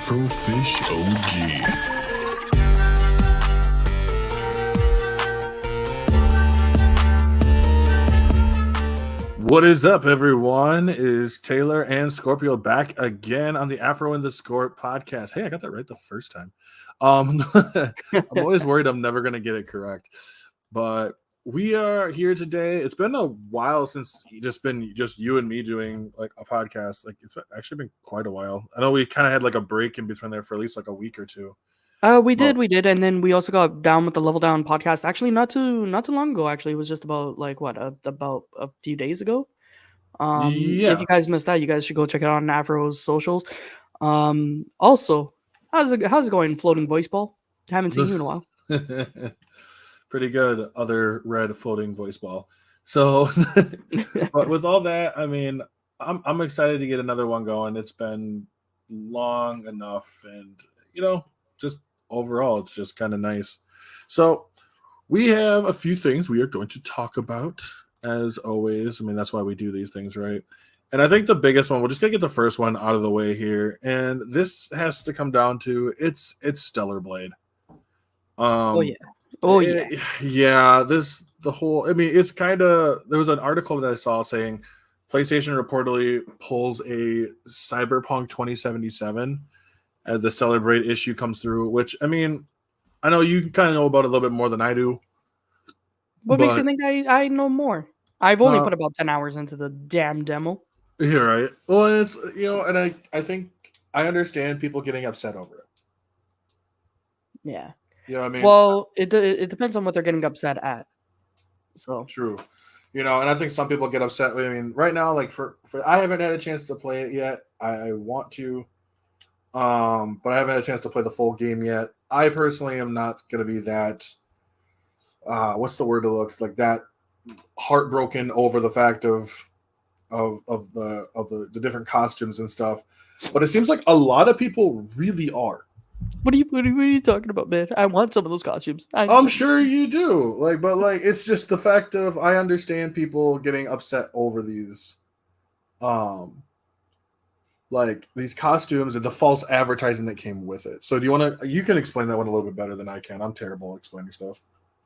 Afrofish OG. What is up, everyone? Is Taylor and Scorpio back again on the Afro and the Scorp podcast? Hey, I got that right the first time. I'm always worried I'm never going to get it correct. But we are here today. It's been a while since just you and me doing like a podcast. Like actually been quite a while. I know we kind of had like a break in between there for at least like a week or two. We did, and then we also got down with the Level Down podcast. Actually, not too long ago. Actually, it was just about about a few days ago. If you guys missed that, you guys should go check it out on Afro's socials. Also, how's it going, floating voice ball? Haven't seen you in a while. Pretty good, other red floating voice ball. So, but with all that, I mean, I'm excited to get another one going. It's been long enough, and just overall, it's just kind of nice. So, we have a few things we are going to talk about, as always. I mean, that's why we do these things, right? And I think the biggest one, we're just gonna get the first one out of the way here, and this has to come down to it's Stellar Blade. Oh yeah. Yeah. I mean, it's kind of, there was an article that I saw saying PlayStation reportedly pulls a Cyberpunk 2077 as the Stellar Blade issue comes through, which, I mean, I know you kind of know about it a little bit more than I do. What makes you think I know more? I've only put about 10 hours into the damn demo. You're right. Well, and it's, and I think I understand people getting upset over it. Yeah. You know what I mean? Well, it depends on what they're getting upset at. So true. And I think some people get upset. I mean, right now, like for I haven't had a chance to play it yet. I want to, but I haven't had a chance to play the full game yet. I personally am not going to be that. What's the word to look like? That heartbroken over the fact of the different costumes and stuff. But it seems like a lot of people really are. What are you talking about, man? I want some of those costumes. I'm sure you do. But it's just the fact of, I understand people getting upset over these these costumes and the false advertising that came with it. So you can explain that one a little bit better than I can. I'm terrible at explaining stuff.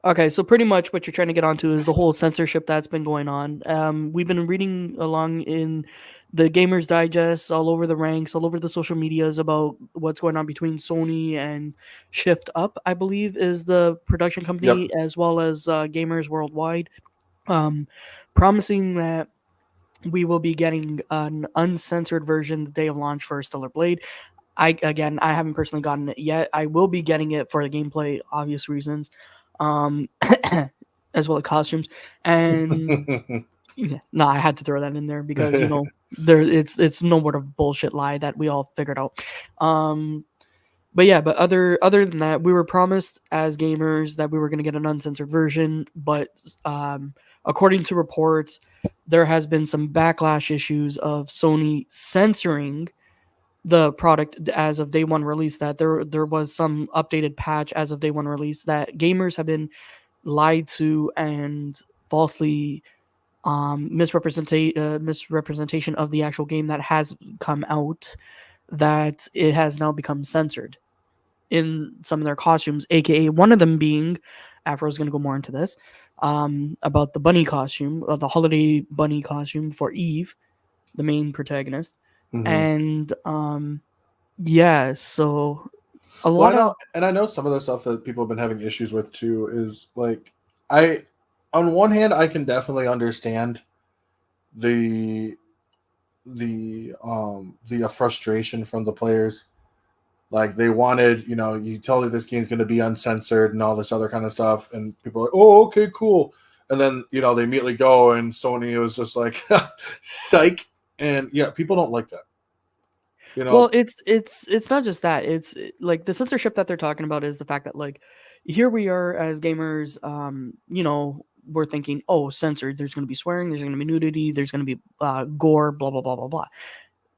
Okay, so pretty much what you're trying to get onto is the whole censorship that's been going on. We've been reading along in the Gamers Digest, all over the ranks, all over the social medias about what's going on between Sony and Shift Up, I believe, is the production company, as well as Gamers Worldwide, promising that we will be getting an uncensored version the day of launch for Stellar Blade. I haven't personally gotten it yet. I will be getting it for the gameplay, obvious reasons. As well as costumes, and I had to throw that in there because it's no more of bullshit lie that we all figured out. But other than that, we were promised as gamers that we were going to get an uncensored version, but according to reports, there has been some backlash issues of Sony censoring the product as of day one release, that there was some updated patch as of day one release that gamers have been lied to and falsely misrepresentation of the actual game that has come out, that it has now become censored in some of their costumes, aka one of them being, Afro's going to go more into this, about the bunny costume, the holiday bunny costume for Eve, the main protagonist. Mm-hmm. And so a lot of, and I know some of the stuff that people have been having issues with too is like, on one hand, I can definitely understand the frustration from the players. Like, they wanted, you tell me this game's going to be uncensored and all this other kind of stuff, and people are like, oh, okay, cool. And then they immediately go, and Sony was just like, psych. And yeah, people don't like that. Well, it's not just that. It's like the censorship that they're talking about is the fact that, like, here we are as gamers, we're thinking, oh, censored. There's going to be swearing. There's going to be nudity. There's going to be gore. Blah blah blah blah blah.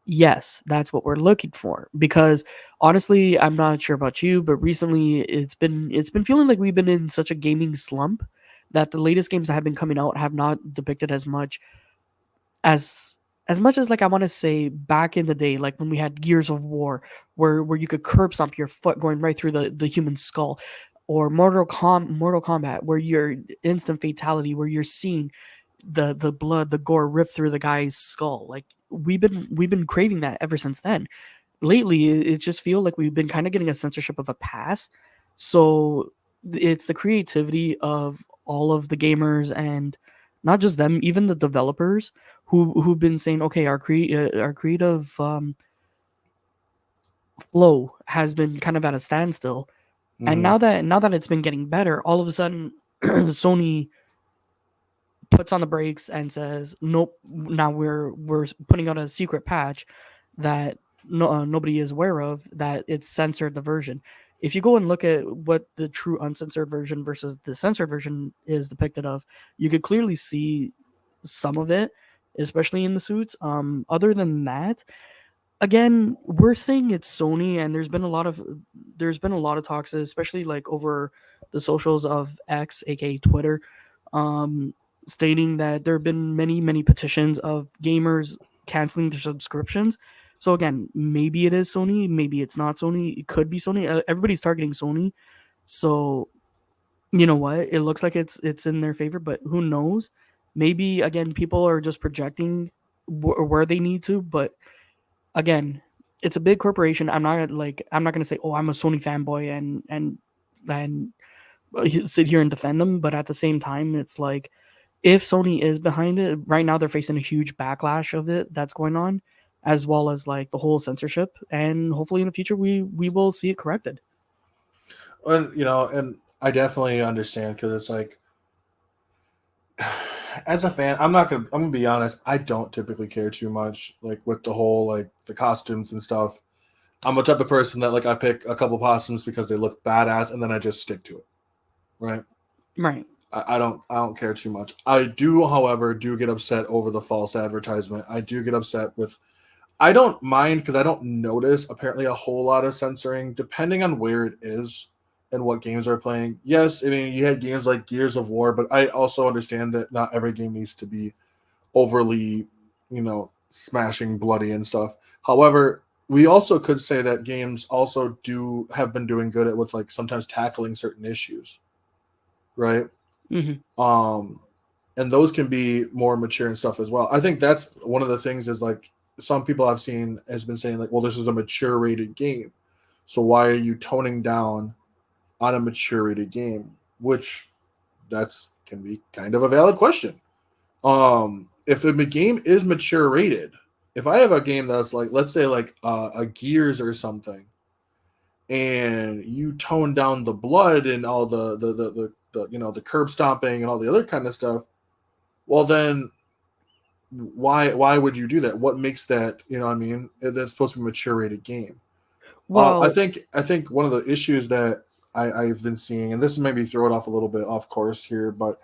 Yes, that's what we're looking for. Because honestly, I'm not sure about you, but recently it's been feeling like we've been in such a gaming slump that the latest games that have been coming out have not depicted as much as as much as like I want to say back in the day, like when we had Gears of War, where you could curb stomp your foot going right through the human skull, or Mortal Kombat, where you're instant fatality, where you're seeing the blood, the gore rip through the guy's skull. Like we've been craving that ever since then. Lately, it just feel like we've been kind of getting a censorship of a pass. So it's the creativity of all of the gamers and not just them, even the developers who've been saying, okay, our creative flow has been kind of at a standstill, and Mm-hmm. now that it's been getting better, all of a sudden Sony puts on the brakes and says, "Nope, now we're putting out a secret patch that nobody is aware of, that it's censored the version." If you go and look at what the true uncensored version versus the censored version is depicted of, you could clearly see some of it, especially in the suits. Other than that, again, we're saying it's Sony, and there's been a lot of talks, especially like over the socials of X, aka Twitter, um, stating that there have been many petitions of gamers canceling their subscriptions. So again, maybe it is Sony, maybe it's not Sony. It could be Sony. Everybody's targeting Sony, so you know what? It looks like it's in their favor, but who knows? Maybe again, people are just projecting where they need to, but again, it's a big corporation. I'm not gonna say, oh, I'm a Sony fanboy and sit here and defend them, but at the same time, it's like if Sony is behind it right now, they're facing a huge backlash of it that's going on, as well as like the whole censorship, and hopefully in the future we will see it corrected. And and I definitely understand because it's like, as a fan, I'm gonna be honest. I don't typically care too much, like with the whole like the costumes and stuff. I'm a type of person that like I pick a couple costumes because they look badass, and then I just stick to it. Right? Right. I don't care too much. I do, however, do get upset over the false advertisement. I do get upset with. I don't mind because I don't notice apparently a whole lot of censoring depending on where it is and what games are playing. Yes, I mean you had games like Gears of War, but I also understand that not every game needs to be overly, smashing bloody and stuff. However, we also could say that games also do have been doing good at with like sometimes tackling certain issues, right? Hmm. Um, and those can be more mature and stuff as well. I think that's one of the things is like some people I've seen has been saying like, well, this is a mature rated game, so why are you toning down on a mature rated game? Which that's can be kind of a valid question. If the game is mature rated, if I have a game that's like, let's say like a Gears or something, and you tone down the blood and all the curb stomping and all the other kind of stuff, well then why would you do that? What makes that, what I mean? That's supposed to be a mature rated game. Well, I think one of the issues that I've been seeing, and this maybe throw it off a little bit off course here, but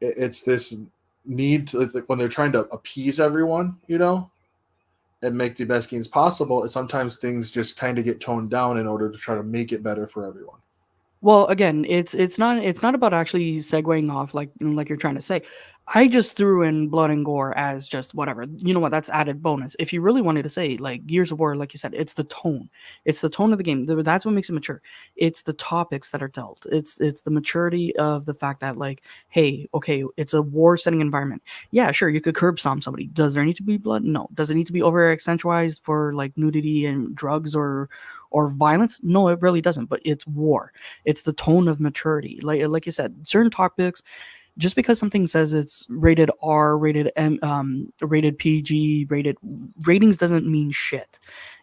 it's this need to like, when they're trying to appease everyone, and make the best games possible. And sometimes things just kind of get toned down in order to try to make it better for everyone. Well, again, it's not about actually segueing off like you're trying to say. I just threw in blood and gore as just whatever. You know what? That's added bonus. If you really wanted to say like Gears of War, like you said, it's the tone. It's the tone of the game. That's what makes it mature. It's the topics that are dealt. It's the maturity of the fact that like, hey, okay, it's a war setting environment. Yeah, sure, you could curb stomp somebody. Does there need to be blood? No. Does it need to be over accentualized for like nudity and drugs or violence? No, it really doesn't. But it's war. It's the tone of maturity. Like you said, certain topics. Just because something says it's rated R, rated M, rated PG, rated ratings doesn't mean shit.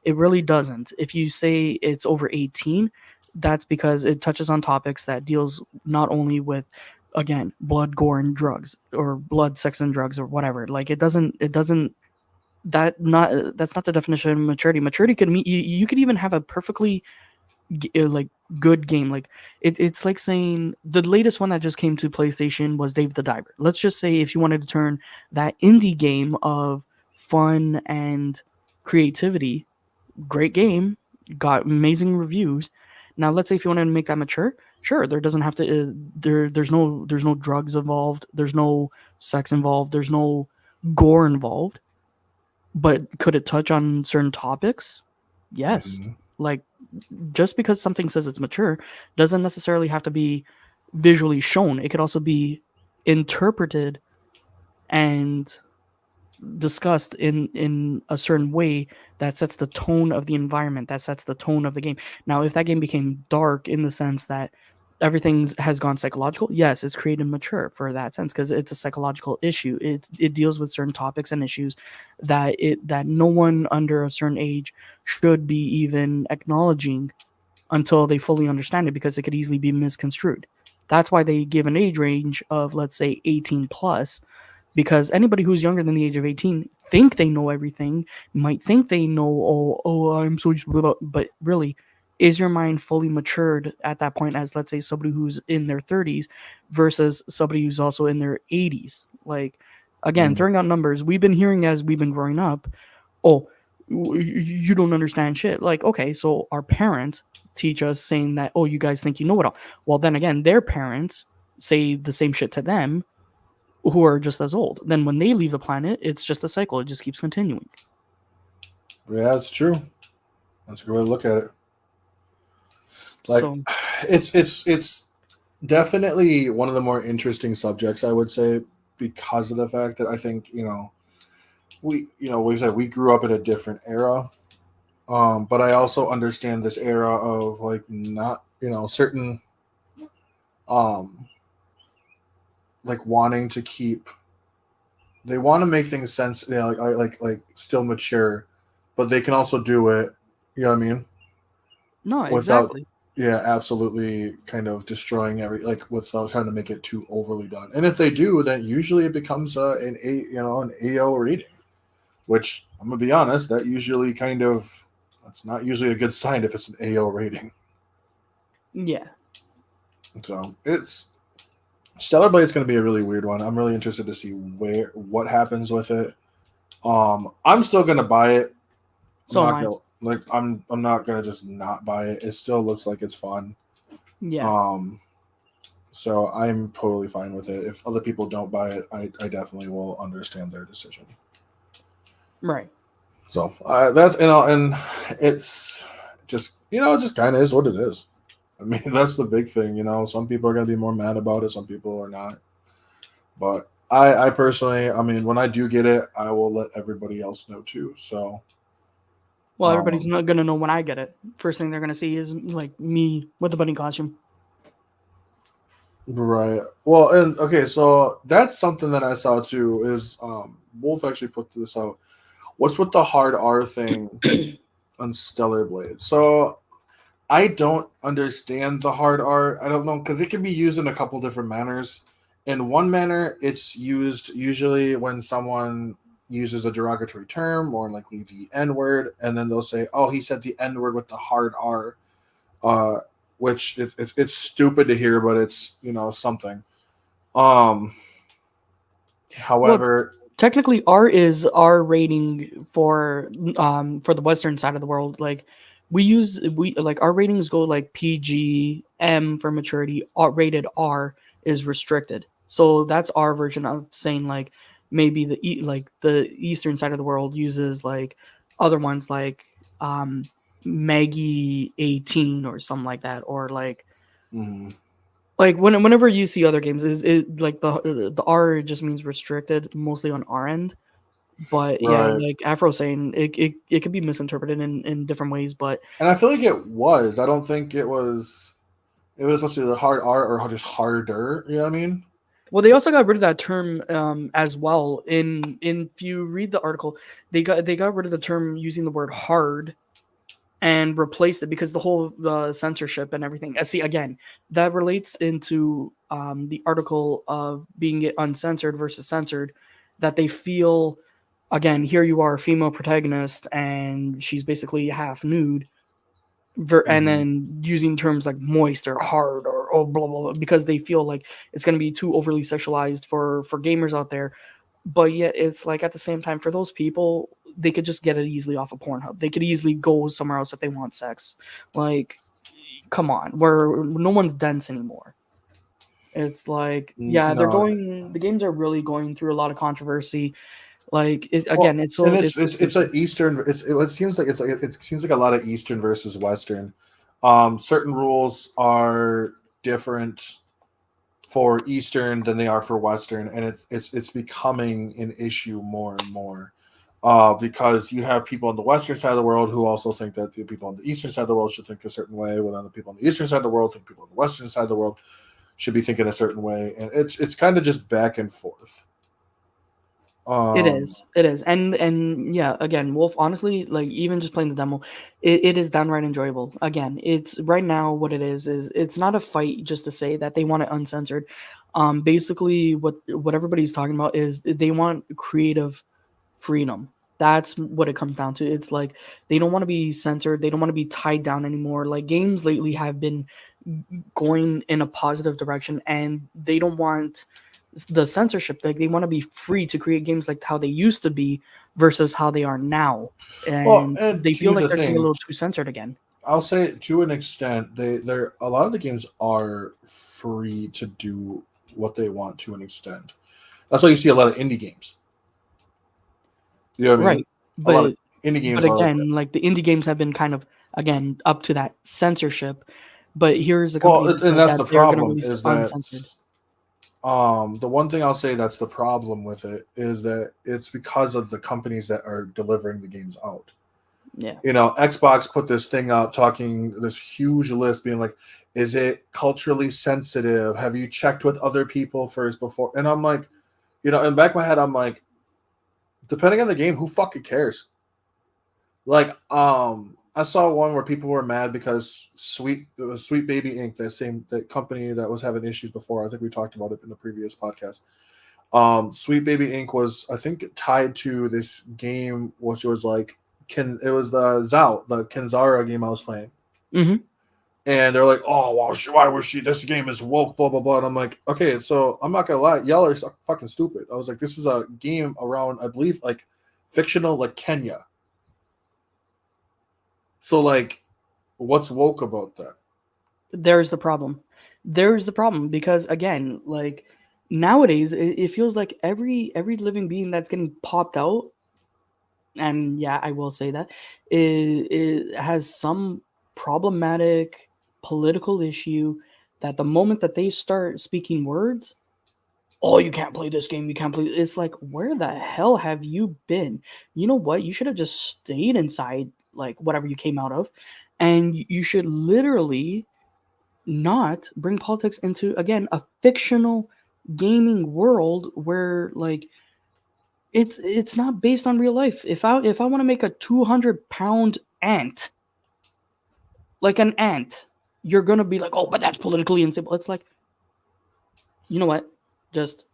It really doesn't. If you say it's over 18, that's because it touches on topics that deals not only with again blood, gore, and drugs, or blood, sex, and drugs, or whatever. Like it doesn't that's not the definition of maturity. Maturity could mean you could even have a perfectly like good game. Like it's like saying the latest one that just came to PlayStation was Dave the Diver. Let's just say if you wanted to turn that indie game of fun and creativity, great game, got amazing reviews. Now let's say if you wanted to make that mature, sure, there doesn't have to there's no drugs involved, there's no sex involved, there's no gore involved. But could it touch on certain topics? Yes. Mhm. Like, just because something says it's mature doesn't necessarily have to be visually shown. It could also be interpreted and discussed in a certain way that sets the tone of the environment, that sets the tone of the game. Now, if that game became dark in the sense that everything has gone psychological, yes, it's created mature for that sense because it's a psychological issue. It deals with certain topics and issues that no one under a certain age should be even acknowledging until they fully understand it, because it could easily be misconstrued. That's why they give an age range of, let's say, 18 plus, because anybody who's younger than the age of 18 think they know everything, might think they know, I'm so used to, but really, is your mind fully matured at that point as, let's say, somebody who's in their 30s versus somebody who's also in their 80s? Like, again, Mm. throwing out numbers, we've been hearing as we've been growing up, oh, you don't understand shit. Like, okay, so our parents teach us saying that, oh, you guys think you know it all. Well, then again, their parents say the same shit to them who are just as old. Then when they leave the planet, it's just a cycle. It just keeps continuing. Yeah, it's true. That's a good way to look at it. Like, So, it's definitely one of the more interesting subjects, I would say, because of the fact that I think we said we grew up in a different era, but I also understand this era of like not certain um like wanting to keep they want to make things sense, like still mature, but they can also do it, you know what I mean, no, without exactly. yeah, absolutely kind of destroying like without trying to make it too overly done. And if they do, then usually it becomes an AO rating, which I'm gonna be honest, that's not usually a good sign if it's an AO rating. Yeah. So it's Stellar Blade's gonna be a really weird one. I'm really interested to see what happens with it. I'm still gonna buy it. I'm So am not I. gonna like I'm not gonna just not buy it. It still looks like it's fun. Yeah. Um, so I'm totally fine with it. If other people don't buy it, I definitely will understand their decision. Right. So that's and it's it just kind of is what it is. I mean, that's the big thing. Some people are gonna be more mad about it. Some people are not. But I personally, I mean, when I do get it, I will let everybody else know too. So, Well, everybody's um, not gonna know when I get it. First thing they're gonna see is like me with the bunny costume. right. Well, and okay, so that's something that I saw too. Is Wolf actually put this out? What's with the hard R thing on Stellar Blade? So I don't understand the hard R. I don't know because it can be used in a couple different manners. In one manner, it's used usually when someone uses a derogatory term or like the N word, and then they'll say, "Oh, he said the N word with the hard R," uh, which it's stupid to hear, but it's something. Um, Well, however, technically, R is our rating for the Western side of the world. Like, we like our ratings go like PG, M for maturity. Rated R is restricted. So that's our version of saying like maybe like the Eastern side of the world uses like other ones like Maggie 18 or something like that, or mm, like whenever you see other games, is it like the R just means restricted mostly on our end. But yeah, right. like Afro saying, it could be misinterpreted in different ways. But And I feel like it was. I don't think it was. It was supposed to be the hard R or just harder. You know what I mean? well, they also got rid of that term as well. In if you read the article, they got rid of the term using the word hard and replaced it because the whole censorship and everything. See, again, that relates into the article of being uncensored versus censored. That they feel, again, here you are, a female protagonist, and she's basically half nude, and Mm-hmm. then using terms like moist or hard or oh blah blah blah because they feel like it's going to be too overly sexualized for gamers out there. But yet it's like at the same time for those people, they could just get it easily off of Pornhub. They could easily go somewhere else if they want sex. Like, come on, where no one's dense anymore. It's like, yeah, they're No, going. The games are really going through a lot of controversy. Like Well, again, it's so and it's so it's a stupid. Eastern. It seems like it seems like a lot of Eastern versus Western. Certain rules are different for Eastern than they are for Western, and it's becoming an issue more and more. Because you have people on the Western side of the world who also think that the people on the Eastern side of the world should think a certain way, while other people on the Eastern side of the world think people on the Western side of the world should be thinking a certain way, and it's kind of just back and forth. Um, It is, and yeah, again, Wolf. Honestly, like even just playing the demo, it is downright enjoyable. Again, it's right now what it is it's not a fight just to say that they want it uncensored. Basically, what everybody's talking about is they want creative freedom. That's what it comes down to. It's like they don't want to be censored. They don't want to be tied down anymore. Like games lately have been going in a positive direction, and they don't want the censorship. Like they want to be free to create games like how they used to be versus how they are now. well, And and they feel here's like the they're getting a thing: little too censored again. I'll say to an extent, they're a lot of the games are free to do what they want to an extent. That's why you see a lot of indie games. You know what I mean? Right. A lot of But indie but games are like that. again, like the indie games have been kind of again up to that censorship. But here's a Well, company that and said that's that the they're gonna problem release it is that uncensored. the one thing I'll say that's the problem with it is that it's because of the companies that are delivering the games out. Yeah. You know, Xbox put this thing out talking this huge list being like, is it culturally sensitive? Have you checked with other people first before? And I'm like, in the back of my head, I'm like, depending on the game, who fucking cares? Like, I saw one where people were mad because Sweet Baby Inc., that company that was having issues before. I think we talked about it in the previous podcast. Sweet Baby Inc. was, I think, tied to this game, which was like it was the Kenzara game I was playing. Hmm. And they're like, "Oh, well, why was she? This game is woke, blah blah blah." And I'm like, "Okay, so I'm not gonna lie, y'all are fucking stupid." I was like, "This is a game around, I believe, like fictional, like Kenya. So like, what's woke about that?" There's the problem. There's the problem because again, like nowadays, it feels like every living being that's getting popped out, and yeah, I will say that it has some problematic political issue that the moment that they start speaking words, oh, you can't play this game, you can't play. It's like, where the hell have you been? You know what? You should have just stayed inside, like whatever you came out of, and you should literally not bring politics into again a fictional gaming world where like it's not based on real life. If I want to make a 200-pound ant, like an ant, you're gonna be like, oh, but that's politically unstable. It's like, you know what? Just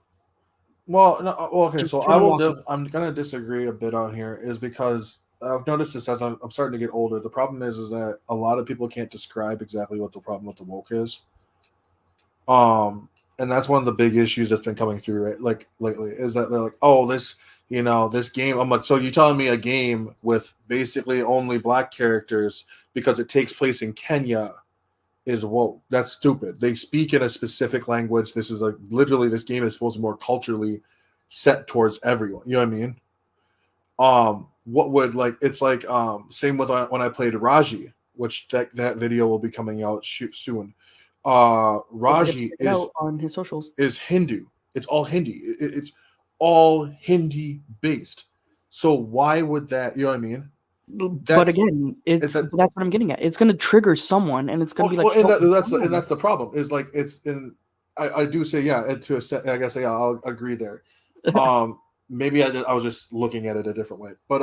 Well, no, well, okay, just so turn and walk away. I'm gonna disagree a bit on here, is because I've noticed this as I'm starting to get older. The problem is that a lot of people can't describe exactly what the problem with the woke is. And that's one of the big issues that's been coming through, right? Like lately, is that they're like, "Oh, this game." I'm like, "So you're telling me a game with basically only black characters because it takes place in Kenya is woke? That's stupid. They speak in a specific language. This is like literally this game is supposed to be more culturally set towards everyone. You know what I mean? What would like it's like same with when I played Raji, which that video will be coming out soon. Don't forget to Raji check it out on his socials. is Hindu. It's all Hindi. It's all Hindi based. So why would that? You know what I mean? But That's again, it's it's a that's what I'm getting at. It's gonna trigger someone, and it's gonna be like, well, and no, and no. that's the problem. Is like it's in. I do say yeah. And to a set, I guess yeah, I'll agree there. Maybe I was just looking at it a different way, but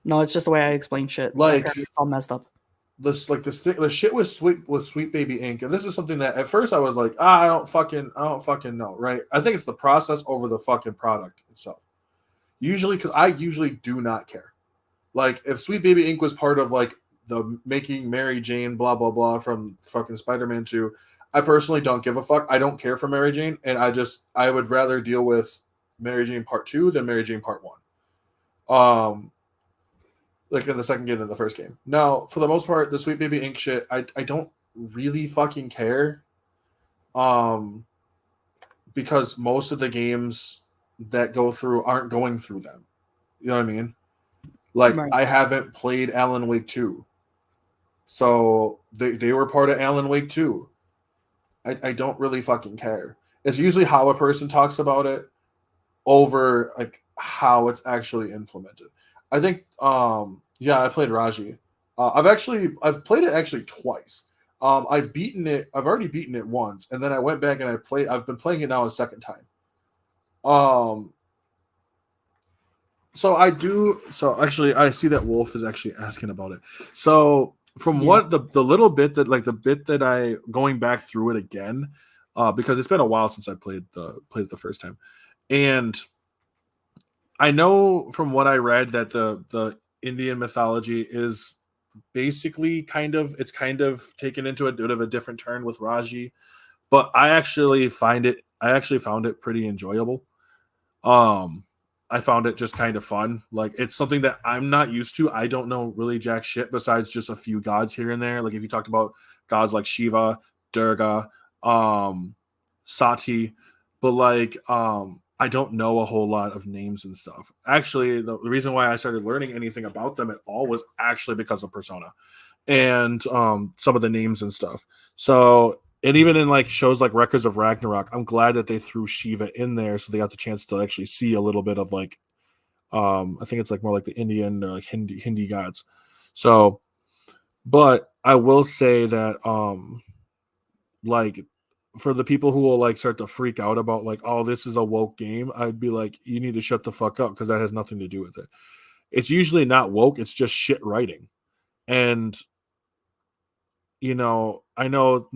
No, it's just the way I explain shit. like Apparently, it's all messed up. the shit was Sweet Baby Inc. And this is something that at first I was like, I don't fucking know, right? I think it's the process over the fucking product itself. Usually, because I usually do not care. Like if Sweet Baby Inc. was part of like the making Mary Jane blah blah blah from fucking Spider-Man 2, I personally don't give a fuck. I don't care for Mary Jane, and I would rather deal with Mary Jane Part 2 than Mary Jane Part 1. Like in the second game than the first game. Now, for the most part, the Sweet Baby Inc. shit, I don't really fucking care. Um because most of the games that go through aren't going through them. You know what I mean? Like, Right. I haven't played Alan Wake 2. So they were part of Alan Wake 2. I don't really fucking care. It's usually how a person talks about it over like how it's actually implemented. I think yeah, I played Raji. I've played it actually twice. I've already beaten it once, and then I went back and I've been playing it now a second time. Um so actually I see that Wolf is actually asking about it. So from Yeah. what the little bit that like the bit that I going back through it again, because it's been a while since I played it the first time. And I know from what I read that the Indian mythology is basically kind of taken into a bit of a different turn with Raji, but I actually found it pretty enjoyable. Um, I found it just kind of fun. Like, it's something that I'm not used to. I don't know really jack shit besides just a few gods here and there. Like, if you talked about gods like Shiva, Durga, um, Sati, but like I don't know a whole lot of names and stuff. Actually, the reason why I started learning anything about them at all was actually because of Persona and some of the names and stuff. So, and even in like shows like Records of Ragnarok, I'm glad that they threw Shiva in there, so they got the chance to actually see a little bit of like I think it's like more like the Indian or like Hindi gods. So, but I will say that like for the people who will like start to freak out about like, oh, this is a woke game, I'd be like, you need to shut the fuck up because that has nothing to do with it. It's usually not woke, it's just shit writing. And I know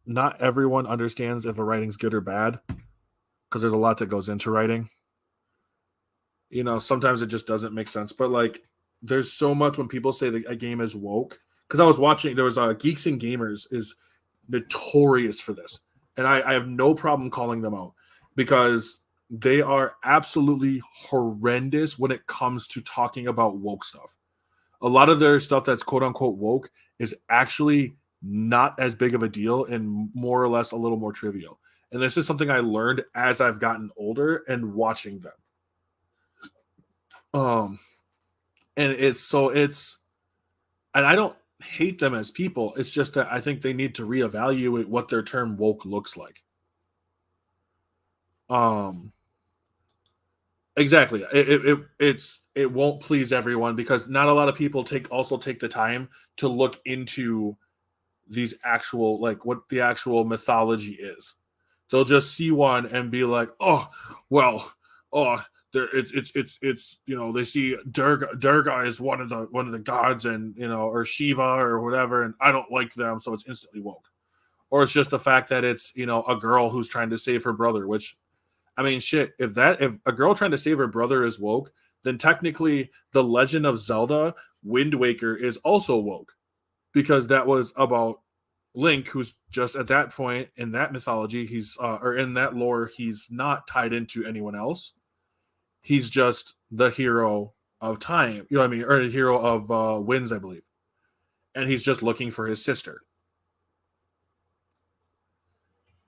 not everyone understands if a writing's good or bad because there's a lot that goes into writing. Sometimes it just doesn't make sense. But like, there's so much when people say that a game is woke. Because I was watching, there was Geeks and Gamers is notorious for this, and I have no problem calling them out because they are absolutely horrendous when it comes to talking about woke stuff. A lot of their stuff that's quote unquote woke is actually not as big of a deal and more or less a little more trivial. And this is something I learned as I've gotten older and watching them. Um, and and I don't hate them as people. It's just that I think they need to reevaluate what their term woke looks like. Um, exactly. It won't please everyone because not a lot of people take the time to look into these actual like what the actual mythology is. They'll just see one and be like, oh, well, oh, there it's they see Durga is one of the gods, and or Shiva or whatever, and I don't like them, so it's instantly woke. Or it's just the fact that it's a girl who's trying to save her brother, which I mean, shit, if a girl trying to save her brother is woke, then technically the Legend of Zelda Wind Waker is also woke because that was about Link, who's just at that point in that mythology, he's or in that lore, he's not tied into anyone else. He's just the hero of time, you know what I mean, or the hero of winds, I believe, and he's just looking for his sister.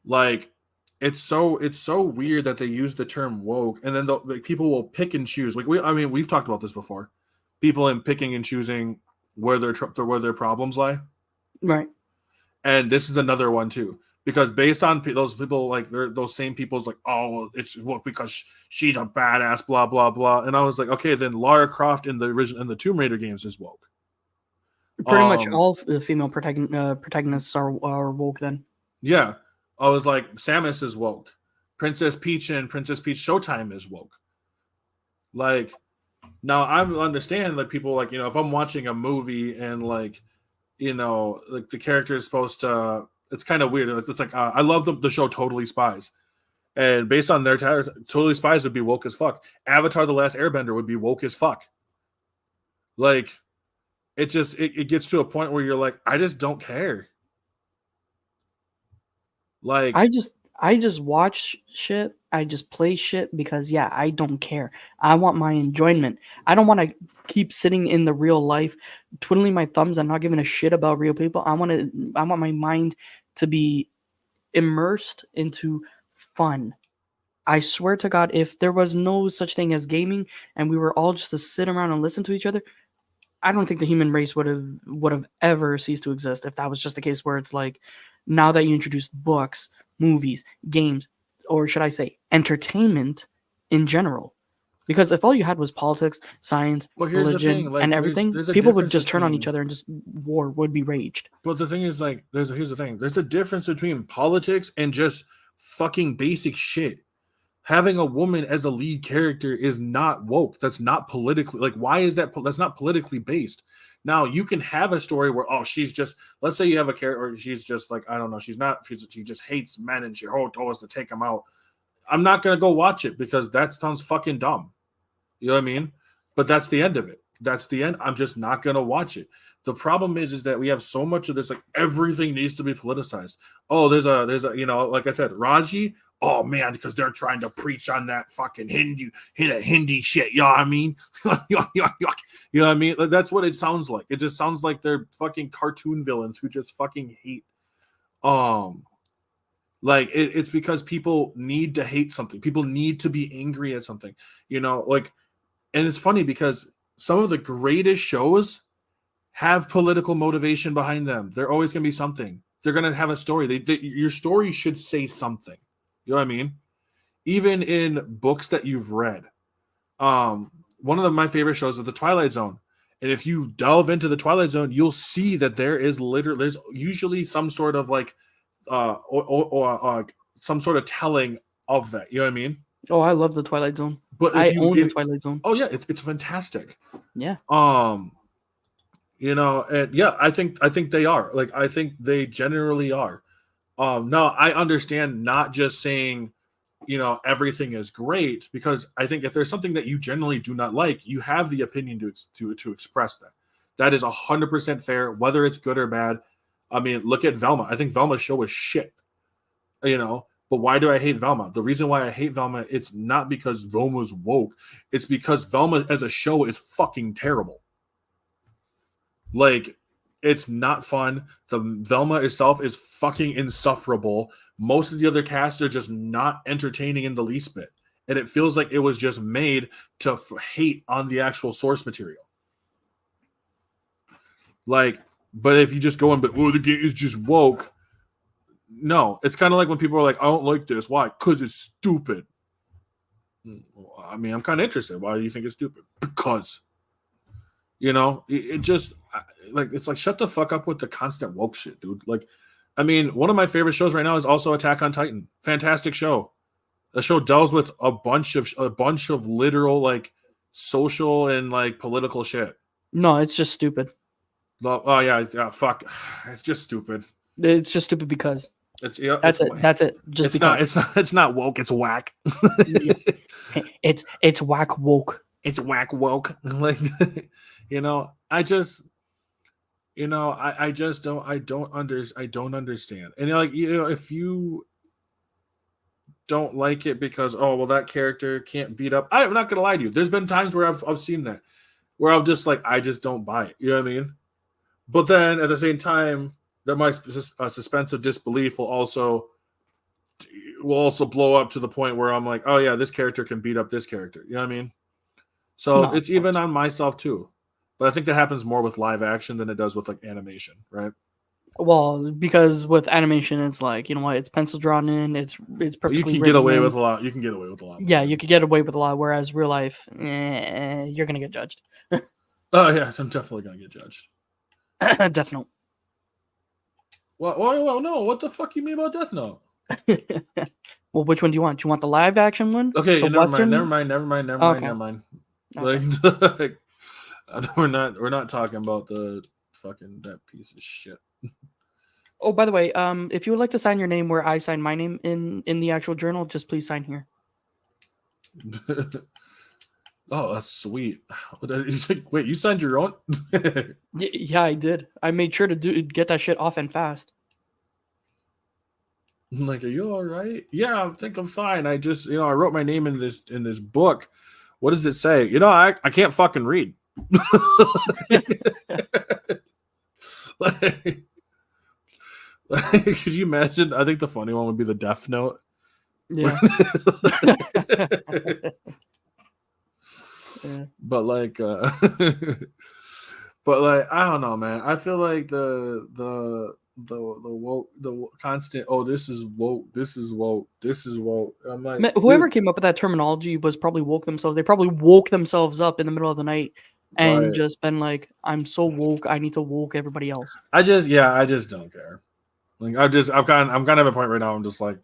Like, it's so weird that they use the term woke, and then the people will pick and choose. Like we've talked about this before. People in picking and choosing where their problems lie. Right. And this is another one too, because based on those people, like those same people's like, oh, it's woke because she's a badass, blah blah blah. And I was like, okay, then Lara Croft in the Tomb Raider games is woke. Pretty much Um, all female protagonists are woke then. yeah, I was like, Samus is woke. Princess Peach and Princess Peach Showtime is woke. Like, now I understand that people like if I'm watching a movie and like like the character is supposed to. It's kind of weird. It's like I love the show Totally Spies, and based on their Totally Spies would be woke as fuck. Avatar: The Last Airbender would be woke as fuck. Like, it gets to a point where you're like, I just don't care. Like, I just watch shit. I just play shit because I don't care. I want my enjoyment. I don't want to keep sitting in the real life, twiddling my thumbs and not giving a shit about real people. I want my mind to be immersed into fun. I swear to God, if there was no such thing as gaming and we were all just to sit around and listen to each other, I don't think the human race would have ever ceased to exist if that was just a case where it's like, now that you introduced books, movies, games, or should I say entertainment in general. Because if all you had was politics, science, Well, here's the thing, religion, like and everything, there's a people would difference just turn on between, each other and just war would be raged. but the thing is, like, here's the thing. There's a difference between politics and just fucking basic shit. Having a woman as a lead character is not woke. That's not politically, like, why is that? That's not politically based. Now you can have a story where, oh, she's just, let's say you have a character, or she's just like, I don't know, she just hates men and she goes to take them out. I'm not gonna go watch it because that sounds fucking dumb. You know what I mean? But that's the end of it. That's the end. I'm just not gonna watch it. The problem is that we have so much of this, like everything needs to be politicized. Oh, there's a like I said, Raji. Oh man, because they're trying to preach on that fucking Hindi shit. You know what I mean? You know what I mean? Like, that's what it sounds like. It just sounds like they're fucking cartoon villains who just fucking hate. Like it's because people need to hate something. People need to be angry at something. Like, and it's funny because some of the greatest shows have political motivation behind them. They're always going to be something. They're going to have a story. Your story should say something. You know what I mean? Even in books that you've read. One of my favorite shows is The Twilight Zone. And if you delve into The Twilight Zone, you'll see that there's usually some sort of like or some sort of telling of that. You know what I mean? Oh, I love The Twilight Zone. But I own The Twilight Zone. Oh yeah, it's fantastic. Yeah. And yeah, I think they are. Like, I think they generally are. No, I understand not just saying, everything is great, because I think if there's something that you generally do not like, you have the opinion to express that. That is 100% fair, whether it's good or bad. I mean, look at Velma. I think Velma's show is shit. But why do I hate Velma? The reason why I hate Velma, it's not because Velma's woke. It's because Velma as a show is fucking terrible. Like, it's not fun. The Velma itself is fucking insufferable. Most of the other casts are just not entertaining in the least bit. And it feels like it was just made to hate on the actual source material. Like, but if you just go in, the game is just woke. No, it's kind of like when people are like, I don't like this. Why? Because it's stupid. I mean, I'm kind of interested. Why do you think it's stupid? Because, it just, like, it's like, shut the fuck up with the constant woke shit, dude. Like, I mean, one of my favorite shows right now is also Attack on Titan. Fantastic show. The show deals with a bunch of literal, like, social and, like, political shit. No, it's just stupid. Oh yeah, fuck. It's just stupid. It's just stupid because. That's it. Just because. It's not woke. It's whack. It's whack woke. It's whack woke. Like, I just don't understand. And if you don't like it because, oh well, that character can't beat up. I'm not gonna lie to you. There's been times where I've seen that, where I'm just like, I just don't buy it. You know what I mean? But then at the same time, that my suspense of disbelief will also blow up to the point where I'm like, oh yeah, this character can beat up this character. You know what I mean? So it's even on myself too. But I think that happens more with live action than it does with like animation, right? Well, because with animation, it's like, you know what, it's pencil drawn in, it's perfectly. You can get away with a lot. You can get away with a lot. Yeah, you could get away with a lot. Whereas real life, you're gonna get judged. Oh yeah, I'm definitely gonna get judged. Death Note. Well, no. What the fuck you mean about Death Note? Well, which one do you want? Do you want the live action one? Okay, never mind. Okay. Like, we're not talking about the fucking that piece of shit. Oh, by the way, if you would like to sign your name where I sign my name in the actual journal, just please sign here. Oh, that's sweet. Wait, you signed your own? Yeah, I did. I made sure to get that shit off and fast. I'm like, are you all right? Yeah, I think I'm fine. I just, I wrote my name in this book. What does it say? I can't fucking read. Could you imagine? I think the funny one would be the Death Note. Yeah. Yeah. But like, but like, I don't know, man. I feel like the woke, constant. Oh, this is woke. This is woke. This is woke. I'm like, Whoever dude, came up with that terminology was probably woke themselves. They probably woke themselves up in the middle of the night and right. just been like, "I'm so woke. I need to woke everybody else." I just don't care. Like, I'm kind of at a point right now. I'm just like,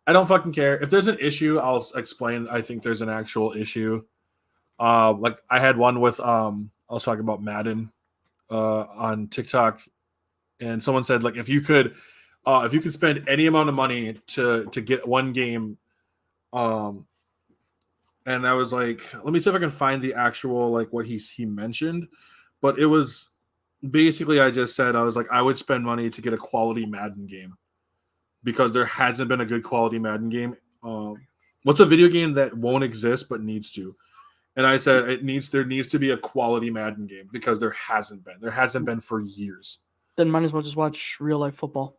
I don't fucking care. If there's an issue, I'll explain. I think there's an actual issue. Like I had one with I was talking about Madden on TikTok, and someone said like if you could spend any amount of money to get one game, um, and I was like, let me see if I can find the actual like what he mentioned, but it was basically I just said I was like I would spend money to get a quality Madden game because there hasn't been a good quality Madden game. What's a video game that won't exist but needs to? And I said there needs to be a quality Madden game because there hasn't been. There hasn't been for years. Then might as well just watch real life football.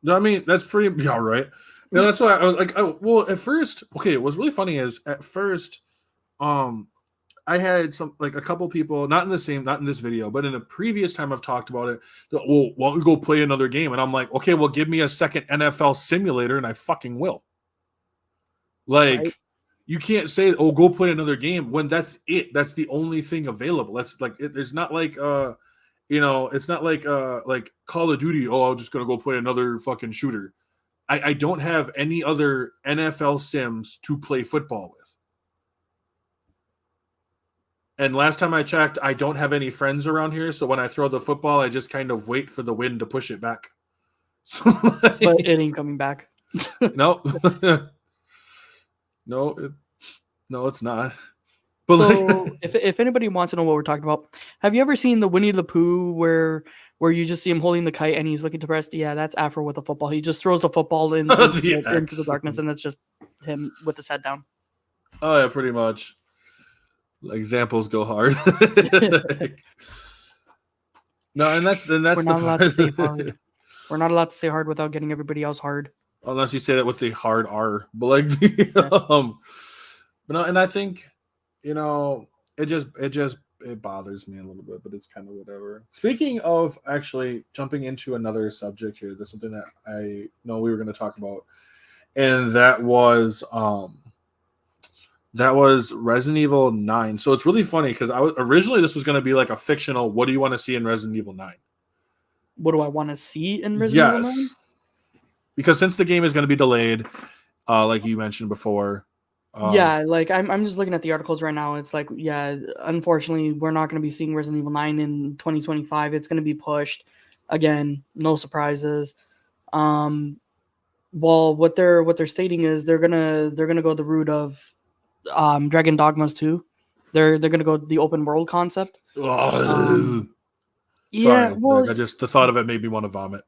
No, I mean that's pretty all right. And that's why I was like, well, at first, okay, what was really funny is at first, I had some like a couple people, not in this video, but in a previous time I've talked about it. Well, why don't we go play another game? And I'm like, okay, well, give me a second NFL simulator, and I fucking will. Like, Right. you can't say, "Oh, go play another game," when that's it. That's the only thing available. That's like there's not like it's not like Call of Duty. Oh, I'm just gonna go play another fucking shooter. I don't have any other NFL sims to play football with. And last time I checked, I don't have any friends around here. So when I throw the football, I just kind of wait for the wind to push it back. So But it ain't coming back. no, no, no, it's not. But so if anybody wants to know what we're talking about, have you ever seen the Winnie the Pooh where you just see him holding the kite and he's looking to press? Yeah, that's Afro with the football. He just throws the football into the darkness, and that's just him with his head down. Oh yeah, pretty much. Examples go hard. No, and that's we're not allowed to say hard. We're not allowed to say hard without getting everybody else hard. Unless you say that with the hard R. But like but no, and I think it bothers me a little bit, but it's kind of whatever. Speaking of actually jumping into another subject here, there's something that I know we were going to talk about, and that was Resident Evil 9. So it's really funny because originally this was going to be like a fictional. What do you want to see in Resident Evil 9? What do I want to see in Resident Evil 9? Because since the game is going to be delayed, like you mentioned before. Yeah, like I'm just looking at the articles right now. It's like, yeah, unfortunately, we're not going to be seeing Resident Evil 9 in 2025. It's going to be pushed. Again, no surprises. Well, what they're stating is they're gonna go the route of Dragon Dogmas 2. They're gonna go the open world concept. Yeah, sorry, well, the thought of it made me want to vomit.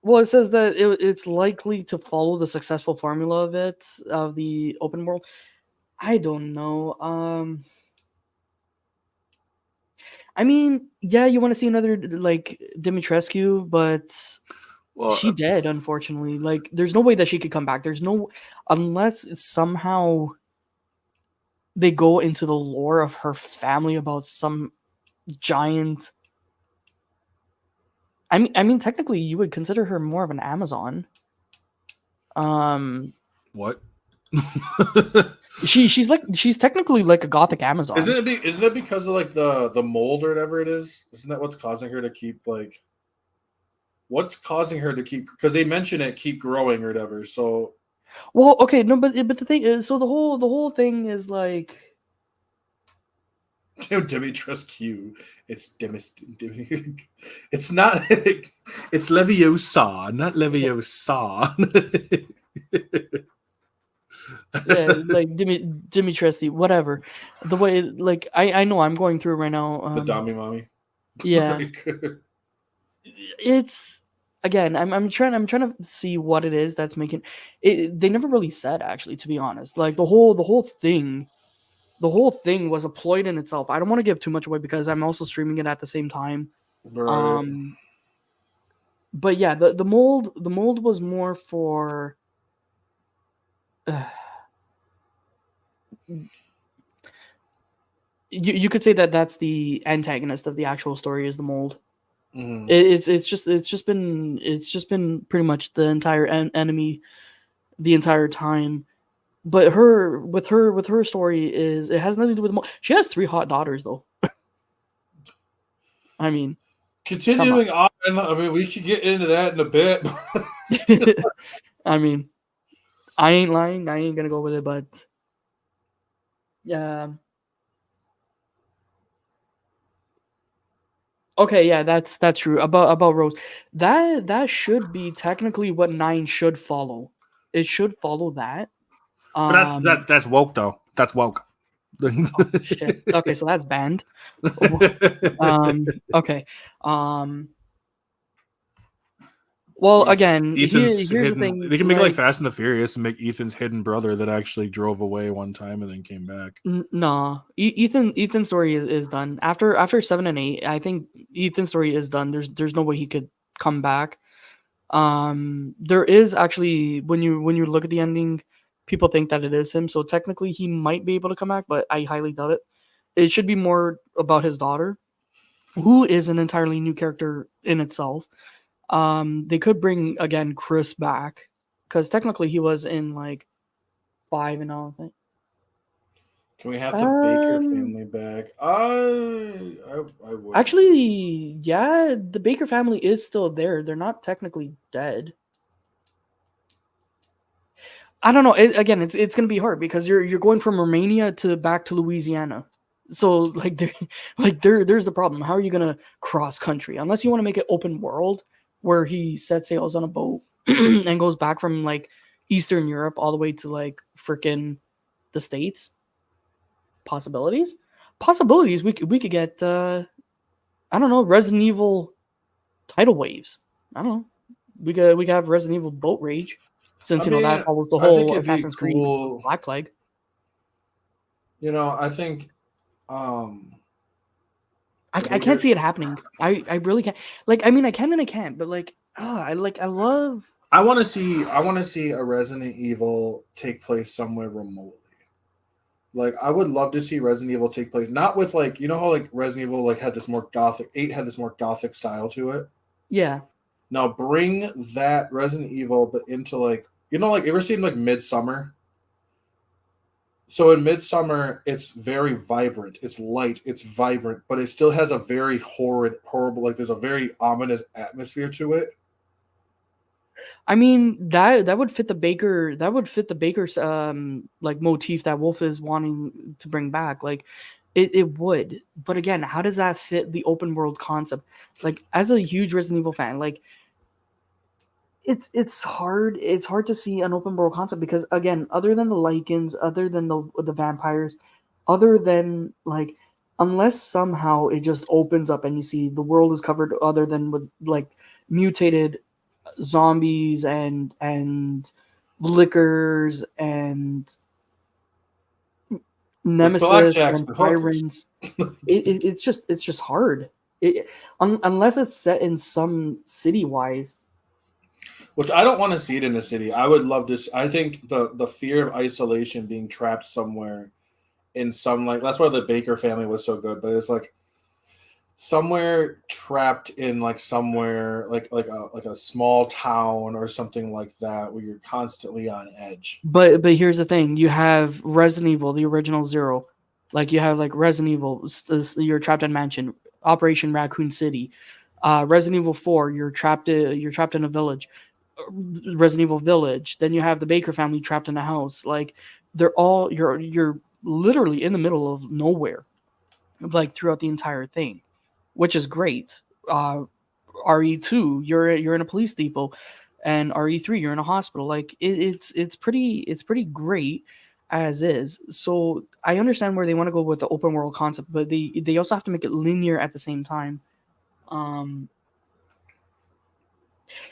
Well, it says that it's likely to follow the successful formula of the open world. I don't know. I mean, yeah, you want to see another like Dimitrescu, but she dead, unfortunately. Like, there's no way that she could come back. Unless somehow they go into the lore of her family about some giant. I mean, technically, you would consider her more of an Amazon. What? she's technically like a gothic Amazon. Isn't it because of like the mold or whatever it is? Isn't that what's causing her to keep like? What's causing her to keep? Because they mention it keep growing or whatever. So. Well, okay, no, but the thing is, so the whole thing is like. Dimitrescu. It's it's not. It's Leviosa, not Leviosa. Yeah, like Dimitrescu, whatever. The way, like, I know I'm going through it right now. The Dami Mommy. Yeah. It's again. I'm trying to see what it is that's making it. They never really said, actually, to be honest. Like the whole thing was a ploy in itself. I don't want to give too much away because I'm also streaming it at the same time. Right. But yeah, the mold was more for you could say that that's the antagonist of the actual story is the mold. Mhm. It's just been pretty much the entire enemy the entire time. But her story is it has nothing to do with the mold. She has 3 hot daughters though. I mean, come on. Continuing on, I mean, we could get into that in a bit. I mean, I ain't lying. I ain't gonna go with it, but yeah. Okay, yeah, that's true. About Rose. That should be technically what 9 should follow. It should follow that. But Um that's woke though. That's woke. oh shit. Okay, so that's banned. Okay. Um well again, Ethan's here's the hidden. thing, They can make it like like Fast and the Furious and make Ethan's hidden brother that actually drove away one time and then came back. Nah, Ethan's story is done after 7 and 8. I think Ethan's story is done. There's no way he could come back. There is actually when you look at the ending, people think that it is him. So technically, he might be able to come back, but I highly doubt it. It should be more about his daughter, who is an entirely new character in itself. They could bring again Chris back because technically he was in like 5 and all. I think. Can we have the Baker Um, family back? I would. Actually, yeah, the Baker family is still there. They're not technically dead. I don't know. Again, it's gonna be hard because you're going from Romania to back to Louisiana. So like there's the problem. How are you gonna cross country unless you want to make it open world where he sets sails on a boat and goes back from like Eastern Europe all the way to like freaking the States? Possibilities. We could get I don't know, Resident Evil tidal waves. I don't know. We could have Resident Evil boat rage, since I mean, that follows the I think whole it'd be Assassin's Creed cool. Black Flag. I think um the I can't Baker. see it happening. I really can't. Like I mean I can and I can't, but like I love. I want to see a Resident Evil take place somewhere remotely. Like I would love to see Resident Evil take place not with like how like Resident Evil like had this more gothic 8 had this more gothic style to it. Yeah. Now bring that Resident Evil but into like like you ever seen like Midsummer? So in Midsummer, it's very vibrant. It's light. It's vibrant, but it still has a very horrible. Like there's a very ominous atmosphere to it. I mean that would fit the Baker Baker's like motif that Wolf is wanting to bring back. Like it would. But again, how does that fit the open world concept? Like as a huge Resident Evil fan, like it's hard to see an open world concept because again, other than the lichens, other than the vampires, other than like unless somehow it just opens up and you see the world is covered other than with like mutated zombies and liquors and With nemesis blackjacks and and hookers. sirens. It's just hard. Unless it's set in some city wise. Which I don't want to see it in the city. I would love this. I think the fear of isolation, being trapped somewhere in some like that's why the Baker family was so good. But it's like somewhere trapped in like somewhere like a small town or something like that where you're constantly on edge. But here's the thing: you have Resident Evil, the original Zero, like you have like Resident Evil, you're trapped in mansion, Operation Raccoon City, Resident Evil 4, you're trapped in a village, Resident Evil Village. Then you have the Baker family trapped in a house. Like they're all you're literally in the middle of nowhere, like throughout the entire thing, which is great. RE2, you're in a police depot, and RE3, you're in a hospital. Like it's pretty great as is. So I understand where they want to go with the open world concept, but they also have to make it linear at the same time. Um,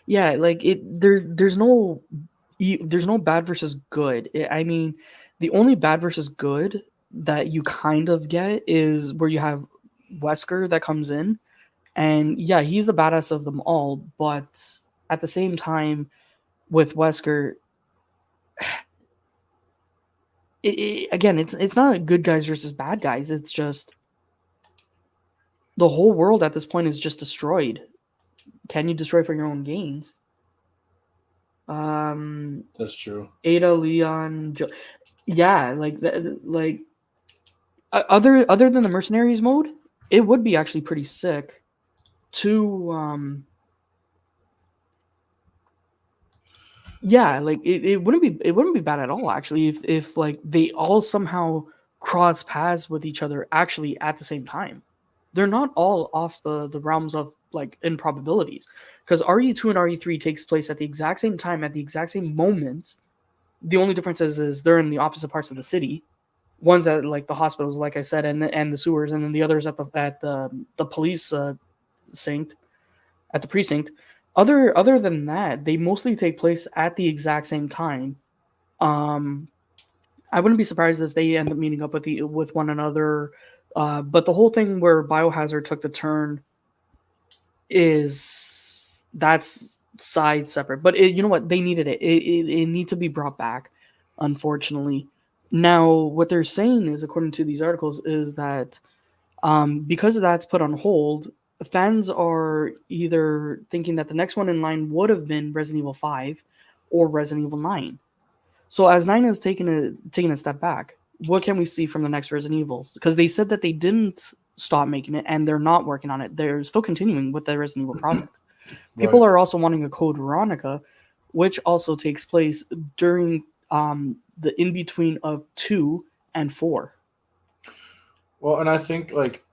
yeah, like there's no bad versus good. I mean, the only bad versus good that you kind of get is where you have Wesker that comes in. And yeah, he's the badass of them all, but at the same time, with Wesker, again, it's not good guys versus bad guys. It's just the whole world at this point is just destroyed. Can you destroy for your own gains? That's true. Ada, Leon, yeah, like other than the mercenaries mode, it would be actually pretty sick to yeah, like it wouldn't be bad at all actually if like they all somehow cross paths with each other actually at the same time. They're not all off the realms of like improbabilities, because RE2 and RE3 takes place at the exact same time at the exact same moment. The only difference is they're in the opposite parts of the city. One's at like the hospitals, like I said, and the sewers, and then the others at the police synced at the precinct. Other than that, they mostly take place at the exact same time. Um, I wouldn't be surprised if they end up meeting up with one another. But the whole thing where Biohazard took the turn that's side separate. But you know what? They needed it. It needs to be brought back, unfortunately. Now, what they're saying is, according to these articles, is that because that's put on hold, fans are either thinking that the next one in line would have been Resident Evil 5 or Resident Evil 9. So as 9 is taking a step back, what can we see from the next Resident Evil? Because they said that they didn't stop making it and they're not working on it. They're still continuing with the Resident Evil project. People are also wanting a Code Veronica, which also takes place during the in-between of 2 and 4. Well, and I think like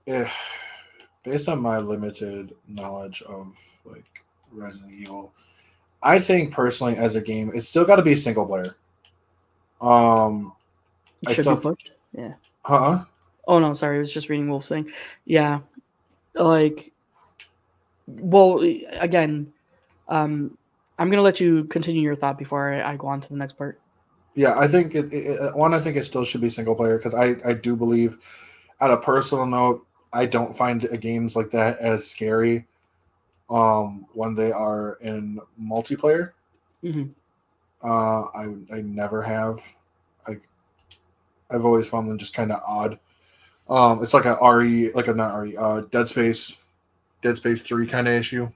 based on my limited knowledge of like Resident Evil, I think personally as a game, it's still got to be single player. It should be pushed. Yeah. Huh? Oh no, sorry, I was just reading Wolf's thing. Yeah, like, well, again, I'm gonna let you continue your thought before I go on to the next part. Yeah, I think I think it still should be single player because I do believe, at a personal note, I don't find games like that as scary when they are in multiplayer. Mm-hmm. I never have. I've always found them just kind of odd. It's like a RE, like a not RE, Dead Space 3 kind of issue.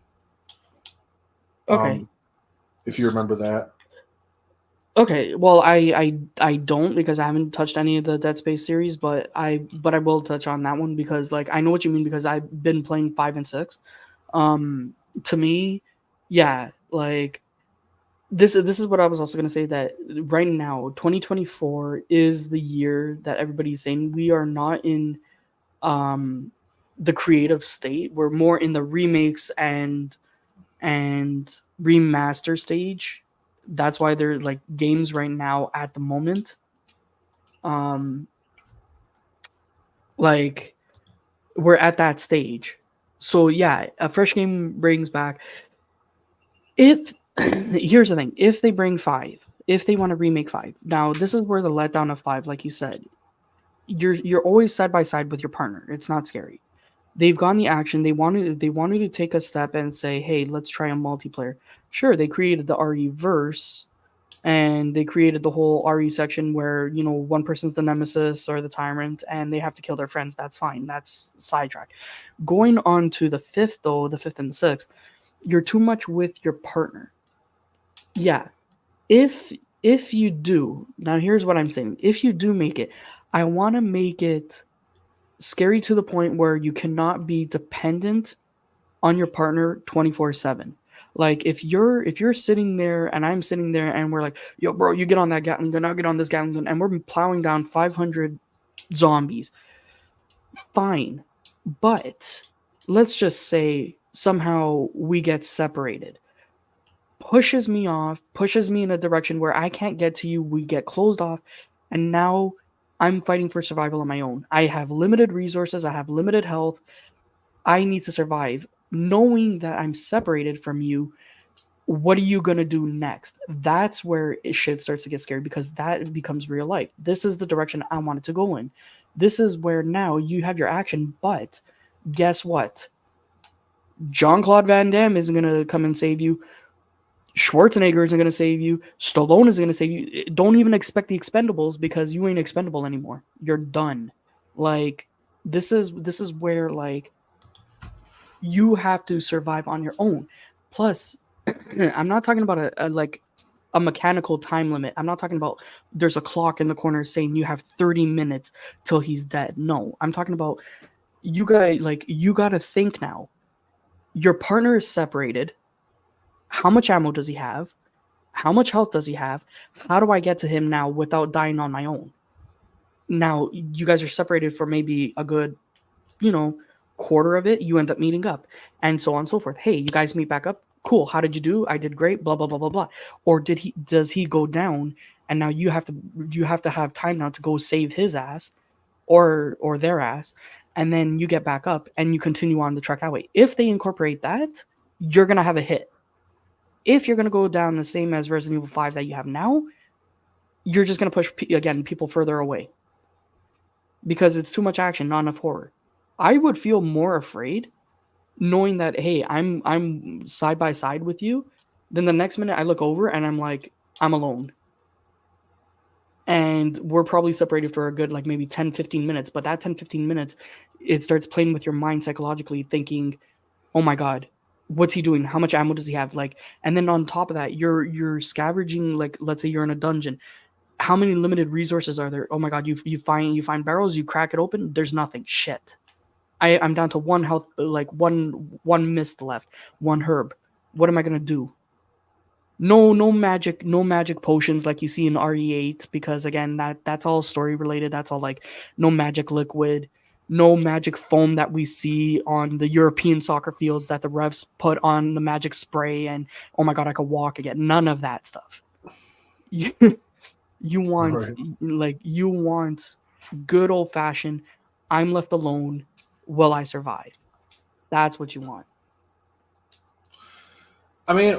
Okay. If you remember that. Okay, well, I don't, because I haven't touched any of the Dead Space series, but I will touch on that one because like I know what you mean because I've been playing 5 and 6. To me, yeah, like this is what I was also gonna say, that right now 2024 is the year that everybody's saying we are not in the creative state. We're more in the remakes and remaster stage. That's why they're like games right now at the moment. Like we're at that stage. So yeah, a fresh game brings back. If here's the thing, if they bring 5, if they want to remake 5, now this is where the letdown of 5, like you said, you're always side by side with your partner. It's not scary. They've gone the action. They wanted to take a step and say, hey, let's try a multiplayer. Sure, they created the RE verse, and they created the whole RE section where one person's the nemesis or the tyrant, and they have to kill their friends. That's fine. That's sidetrack. Going on to the 5th, though, the 5th and the 6th, you're too much with your partner. Yeah, if you do, now here's what I'm saying. If you do make it, I want to make it scary to the point where you cannot be dependent on your partner 24/7. Like if you're sitting there and I'm sitting there and we're like, yo, bro, you get on that Gatling gun, I'll get on this Gatling gun, and we're plowing down 500 zombies. Fine, but let's just say somehow we get separated. Pushes me in a direction where I can't get to you. We get closed off, and now I'm fighting for survival on my own. I have limited resources. I have limited health. I need to survive. Knowing that I'm separated from you, what are you going to do next? That's where shit starts to get scary, because that becomes real life. This is the direction I wanted to go in. This is where now you have your action, but guess what? Jean-Claude Van Damme isn't going to come and save you. Schwarzenegger isn't going to save you. Stallone isn't going to save you. Don't even expect the Expendables because you ain't expendable anymore. You're done. Like this is where like you have to survive on your own. Plus, I'm not talking about a mechanical time limit. I'm not talking about there's a clock in the corner saying you have 30 minutes till he's dead. No, I'm talking about you got to think now. Your partner is separated. How much ammo does he have? How much health does he have? How do I get to him now without dying on my own? Now, you guys are separated for maybe a good, quarter of it. You end up meeting up and so on and so forth. Hey, you guys meet back up. Cool. How did you do? I did great. Blah, blah, blah, blah, blah. Or does he go down and now you have to have time now to go save his ass or their ass. And then you get back up and you continue on the track that way. If they incorporate that, you're going to have a hit. If you're going to go down the same as Resident Evil 5 that you have now, you're just going to push, again, people further away. Because it's too much action, not enough horror. I would feel more afraid knowing that, hey, I'm side by side with you, then the next minute I look over and I'm like, I'm alone. And we're probably separated for a good, like maybe 10, 15 minutes. But that 10, 15 minutes, it starts playing with your mind psychologically, thinking, oh my God, what's he doing? How much ammo does he have? Like, and then on top of that, you're scavenging, like, let's say you're in a dungeon. How many limited resources are there? Oh my God, you find barrels, you crack it open, there's nothing. Shit. I'm down to one health, like one mist left, one herb. What am I gonna do? No magic potions like you see in RE8, because again, that's all story related. That's all like no magic liquid, no magic foam that we see on the European soccer fields that the refs put on the magic spray and oh my God, I could walk again. None of that stuff. You want you want good old fashioned, I'm left alone, will I survive? That's what you want. I mean,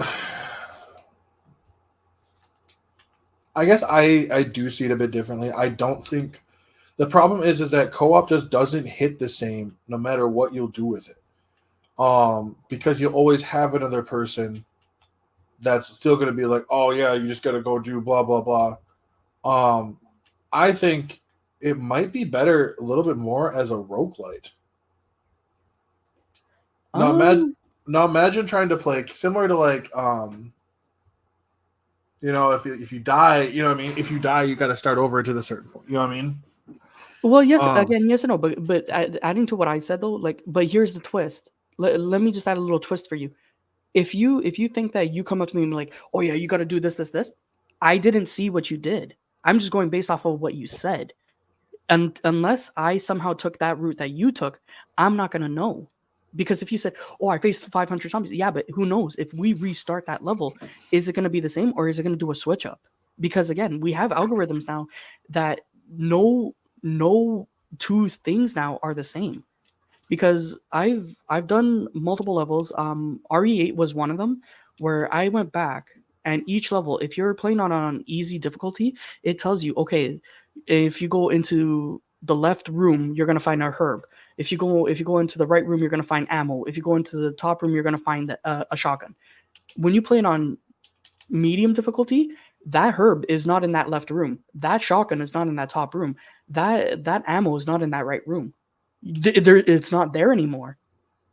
I guess I do see it a bit differently. I don't think the problem is that co-op just doesn't hit the same no matter what you'll do with it. Because you'll always have another person that's still going to be like, oh yeah, you just got to go do blah blah blah. I think it might be better a little bit more as a roguelite. Now imagine trying to play similar to like if you die, you know what I mean? If you die, you got to start over to the certain point. You know what I mean? Well, yes, again, yes and no, but adding to what I said though, like, but here's the twist. Let me just add a little twist for you. If you think that you come up to me and be like, oh yeah, you got to do this, I didn't see what you did. I'm just going based off of what you said. And unless I somehow took that route that you took, I'm not going to know. Because if you said, oh, I faced 500 zombies, yeah, but who knows? If we restart that level, is it going to be the same or is it going to do a switch up? Because again, we have algorithms now that no two things now are the same. Because I've done multiple levels. RE8 was one of them where I went back and each level, if you're playing on an easy difficulty, it tells you, okay, if you go into the left room, you're gonna find a herb. If you go into the right room, you're gonna find ammo. If you go into the top room, you're gonna find a shotgun. When you play it on medium difficulty, that herb is not in that left room. That shotgun is not in that top room. That ammo is not in that right room. It's not there anymore.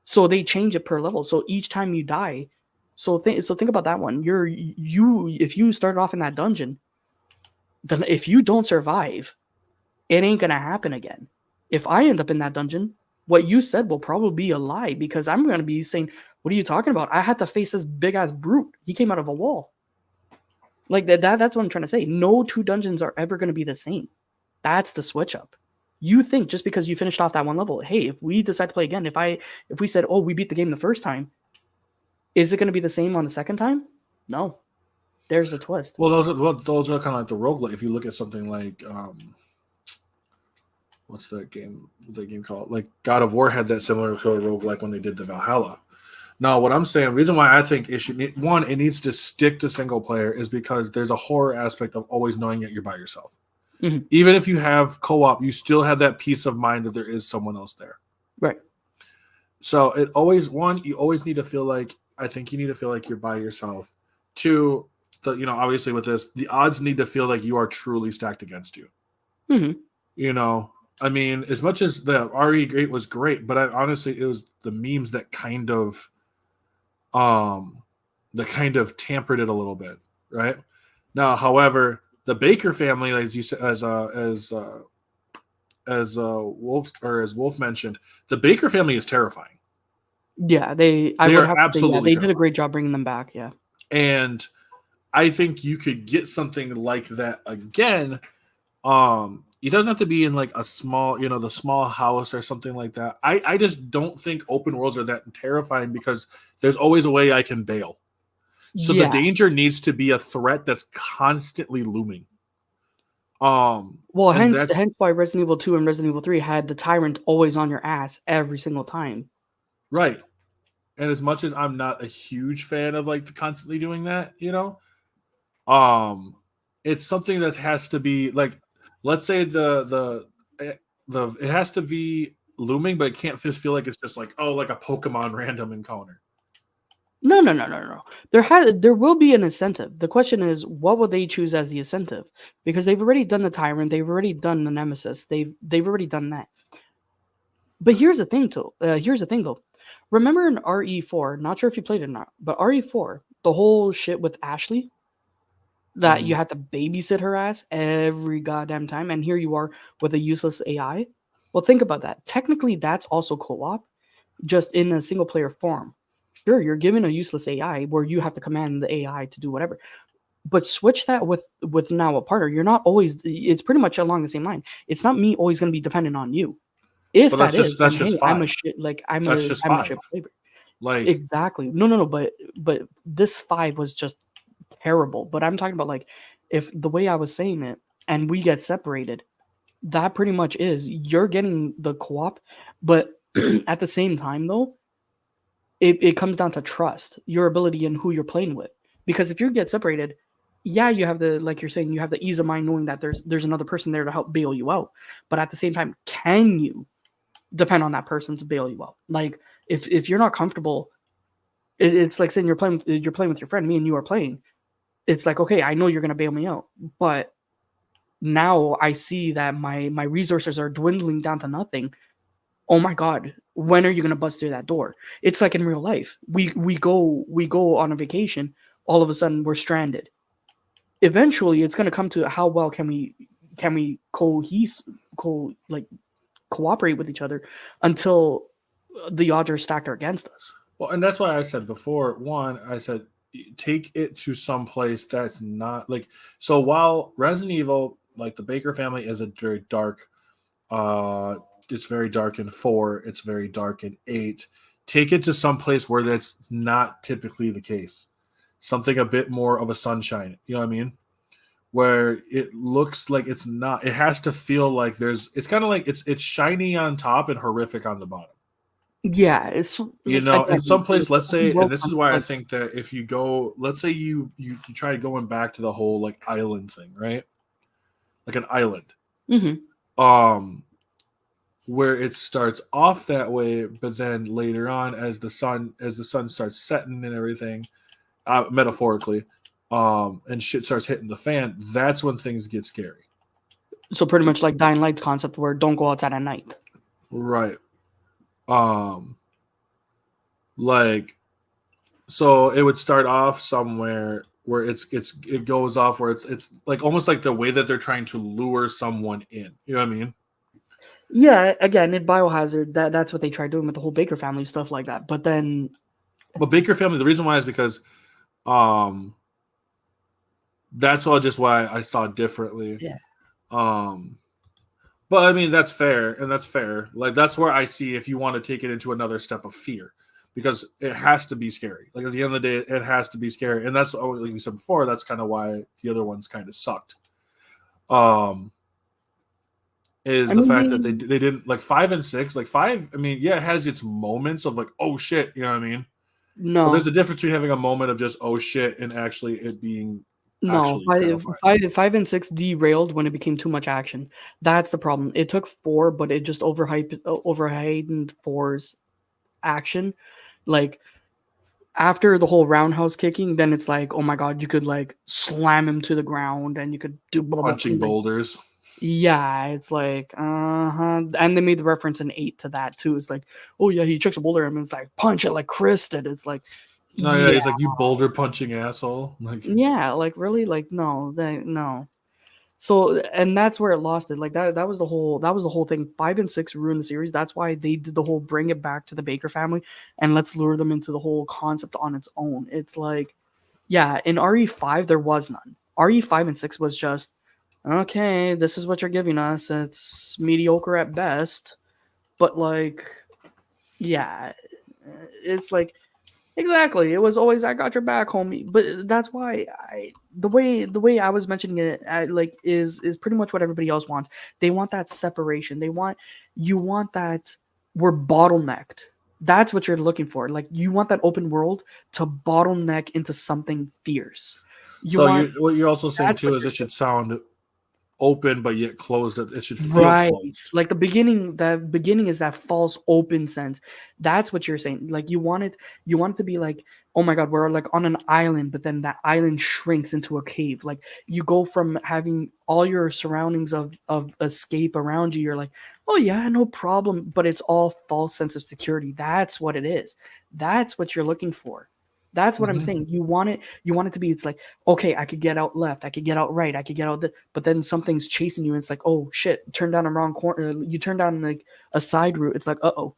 So they change it per level. So each time you die, so think about that one. If you started off in that dungeon, then if you don't survive, it ain't gonna happen again. If I end up in that dungeon, what you said will probably be a lie because I'm gonna be saying, "What are you talking about? I had to face this big ass brute. He came out of a wall." Like that's what I'm trying to say. No two dungeons are ever gonna be the same. That's the switch up. You think just because you finished off that one level, hey, if we decide to play again, if we said, oh, we beat the game the first time, is it going to be the same on the second time? No. There's the twist. Well, those are kind of like the roguelike. If you look at something like what's that game called? Like God of War had that similar to a roguelike when they did the Valhalla. Now, what I'm saying, the reason why I think it needs to stick to single player is because there's a horror aspect of always knowing that you're by yourself. Mm-hmm. Even if you have co-op, you still have that peace of mind that there is someone else there. Right. So you always need to feel like, I think you need to feel like you're by yourself to the, obviously with this, the odds need to feel like you are truly stacked against you. Mm-hmm. I mean, as much as the RE8 was great, but honestly, it was the memes that kind of tampered it a little bit, right? Now, however, the Baker family, as you said, as Wolf mentioned, the Baker family is terrifying. Yeah, I They would are have to say, yeah, absolutely they did a terrifying. great job bringing them back. Yeah. And I think you could get something like that again. It doesn't have to be in like a small, the small house or something like that. I just don't think open worlds are that terrifying because there's always a way I can bail. So the Yeah. danger needs to be a threat that's constantly looming. Well, And hence that's why Resident Evil 2 and Resident Evil 3 had the tyrant always on your ass every single time. right. And as much as I'm not a huge fan of like constantly doing that, it's something that has to be like, let's say it has to be looming, but it can't just feel like it's just like, oh, like a Pokemon random encounter. No. There will be an incentive. The question is, what will they choose as the incentive? Because they've already done the tyrant, they've already done the nemesis, they've already done that. But here's the thing, though. Remember in RE4, not sure if you played it or not, but RE4, the whole shit with Ashley, that you had to babysit her ass every goddamn time, and here you are with a useless AI. Well, think about that. Technically, that's also co-op, just in a single player form. Sure, you're given a useless AI where you have to command the AI to do whatever. But switch that with now a partner. You're not always. It's pretty much along the same line. It's not me always going to be dependent on you. If But that is, then that's hey, just I'm a five. shit. Like That's just I'm a shit five. flavor. Like, Exactly. No. But this 5 was just terrible. But I'm talking about like if the way I was saying it, and we get separated, that pretty much is you're getting the co-op, but at the same time though, it comes down to trust, your ability and who you're playing with. Because if you get separated, yeah, you have the, like you're saying, you have the ease of mind knowing that there's another person there to help bail you out. But at the same time, can you depend on that person to bail you out? Like if you're not comfortable, it's like saying you're playing with your friend, me and you are playing. It's like, okay, I know you're gonna bail me out, but now I see that my resources are dwindling down to nothing. Oh my god, when are you gonna bust through that door? It's like in real life. We go on a vacation, all of a sudden we're stranded. Eventually it's gonna come to how well can we cooperate with each other until the odds are stacked against us. well, and that's why I said before. One, I said take it to some place that's not like. So while Resident Evil, like the Baker family, is a very dark. It's very dark in 4. It's very dark in 8. Take it to some place where that's not typically the case. Something a bit more of a sunshine. You know what I mean? Where it looks like it's not. It has to feel like there's. It's kind of like it's shiny on top and horrific on the bottom. Yeah, it's In again, some place, let's say, and well, this is why I think that if you go, let's say you try going back to the whole like island thing, right? Like an island. mm-hmm. Where it starts off that way, but then later on, as the sun starts setting and everything, metaphorically, and shit starts hitting the fan, that's when things get scary. So pretty much like Dying Light's concept where don't go outside at night. Right. Like, so it would start off somewhere where it goes off where it's like almost like the way that they're trying to lure someone in. You know what I mean? Yeah, again, in Biohazard, that's what they tried doing with the whole Baker family stuff like that. But then, But Baker family, the reason why is because, that's all just why I saw differently. yeah, But I mean that's fair, and that's fair. Like that's where I see if you want to take it into another step of fear, because it has to be scary. Like at the end of the day, it has to be scary, and that's like you said before. That's kind of why the other ones kind of sucked. Is the fact that they didn't like 5 and 6, like 5. I mean, yeah, it has its moments of like oh shit, you know what I mean? But no, there's a difference between having a moment of just oh shit and actually it being no, actually terrifying. five and 6 derailed when it became too much action. That's the problem. It took 4, but it just overhyped 4's action. Like after the whole roundhouse kicking, then it's like, oh my god, you could like slam him to the ground and you could do blah, blah, Punching blah. boulders. Yeah, it's like, and they made the reference in 8 to that too. It's like, oh yeah, he chucks a boulder at him. It's like punch it like Chris did. It's like, No, yeah, yeah, he's like, you boulder punching asshole. Like, yeah, like really, like no. So, and that's where it lost it. Like that was the whole thing. 5 and 6 ruined the series. That's why they did the whole bring it back to the Baker family and let's lure them into the whole concept on its own. It's like, yeah, in RE5 there was none. RE5 and 6 was just, okay, this is what you're giving us. It's mediocre at best, but like, yeah, it's like, exactly. It was always I got your back, homie. But that's why the way I was mentioning it, like is pretty much what everybody else wants. They want that separation. You want that we're bottlenecked. That's what you're looking for. Like you want that open world to bottleneck into something fierce. You so want what you're also saying that's too what is you're it should sound open but yet closed. It should feel right. closed. Like the beginning is that false open sense. That's what you're saying. Like you want it to be like, oh my god, we're like on an island, but then that island shrinks into a cave. Like you go from having all your surroundings of escape around you, you're like, oh yeah, no problem. But it's all false sense of security. That's what it is. That's what you're looking for. That's what I'm Mhm. saying. You want it to be, it's like, okay, I could get out left, I could get out right, I could get out but then something's chasing you and it's like, oh shit, turn down a wrong corner, you turn down like a side route, it's like, uh-oh,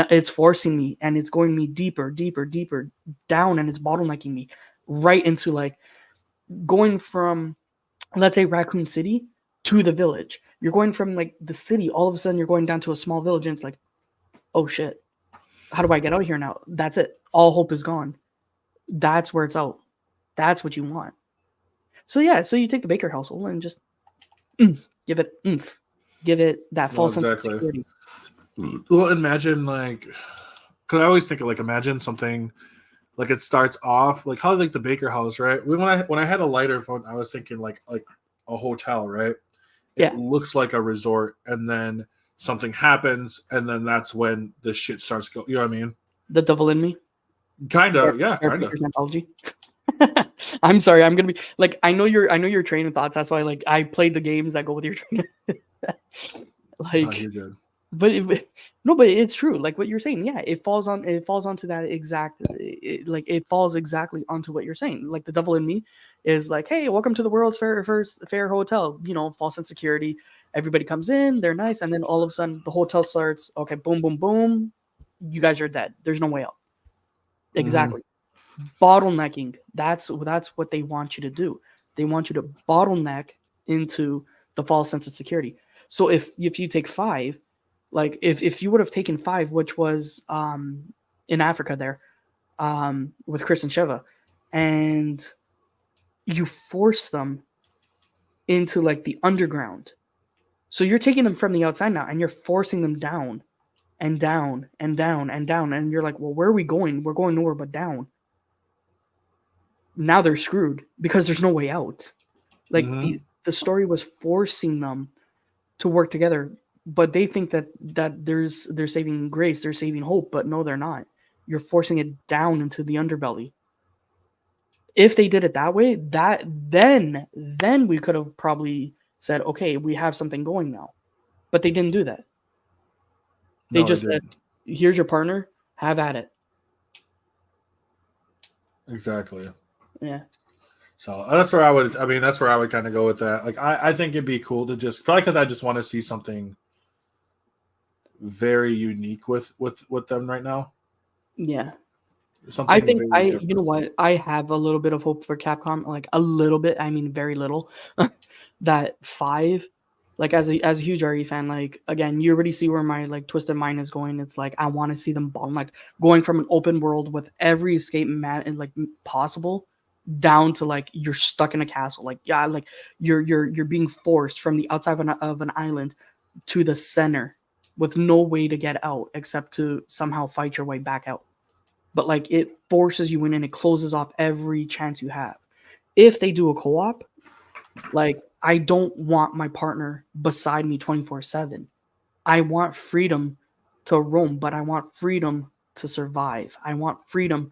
it's forcing me and it's going me deeper, deeper, deeper down and it's bottlenecking me right into like going from, let's say, Raccoon City to the village. You're going from like the city, all of a sudden you're going down to a small village and it's like, oh shit, how do I get out of here now? That's it. All hope is gone. That's where it's out. That's what you want. So yeah, so you take the Baker household and just give it oomph, give it that Well, false sense of exactly. security. Well, imagine like, because I always think of like, imagine something like it starts off like how like the Baker House, right? When I had a lighter phone, I was thinking like a hotel, right? It Yeah, looks like a resort, and then something happens, and then that's when the shit starts going. You know what I mean? the devil in me. Kinda, yeah, Or kinda. Baker's anthology. I'm sorry. I'm gonna be like, I know your train of thoughts. That's why like I played the games that go with your train. No, you're Like, good. no, but it's true. Like what you're saying. Yeah, it falls onto that exact. Like it falls exactly onto what you're saying. Like the devil in me is like, hey, welcome to the world's first fair hotel. False insecurity. Everybody comes in, they're nice, and then all of a sudden the hotel starts. Okay, boom, boom, boom. You guys are dead. There's no way out. Hmm. Exactly. Bottlenecking. That's what they want you to do. They want you to bottleneck into the false sense of security. So if you take 5, like if you would have taken 5, which was in Africa there, with Chris and Sheva, and you force them into like the underground. So you're taking them from the outside now and you're forcing them down and down and down and down. And you're like, well, where are we going? We're going nowhere but down. Now they're screwed because there's no way out. Like Hmm. the story was forcing them to work together, but they think that they're saving grace, they're saving hope, but no, they're not. You're forcing it down into the underbelly. If they did it that way, then we could have probably said, okay, we have something going now. But they didn't do that. They No, they just said, didn't. here's your partner, have at it. Exactly. Yeah. So that's where I would. I mean, that's where I would kind of go with that. Like, I think it'd be cool to just probably because I just want to see something very unique with them right now. Yeah. I Something think very you know different. what? I have a little bit of hope for Capcom, like a little bit. I mean, very little. That 5, like as a huge RE fan, like again, you already see where my like twisted mind is going. It's like I want to see them bomb, like going from an open world with every escape and like possible down to like you're stuck in a castle. Like yeah, like you're being forced from the outside of an island to the center with no way to get out except to somehow fight your way back out, but like it forces you in and it closes off every chance you have. If they do a co-op, like I don't want my partner beside me 24/7. I want freedom to roam, but I want freedom to survive. I want freedom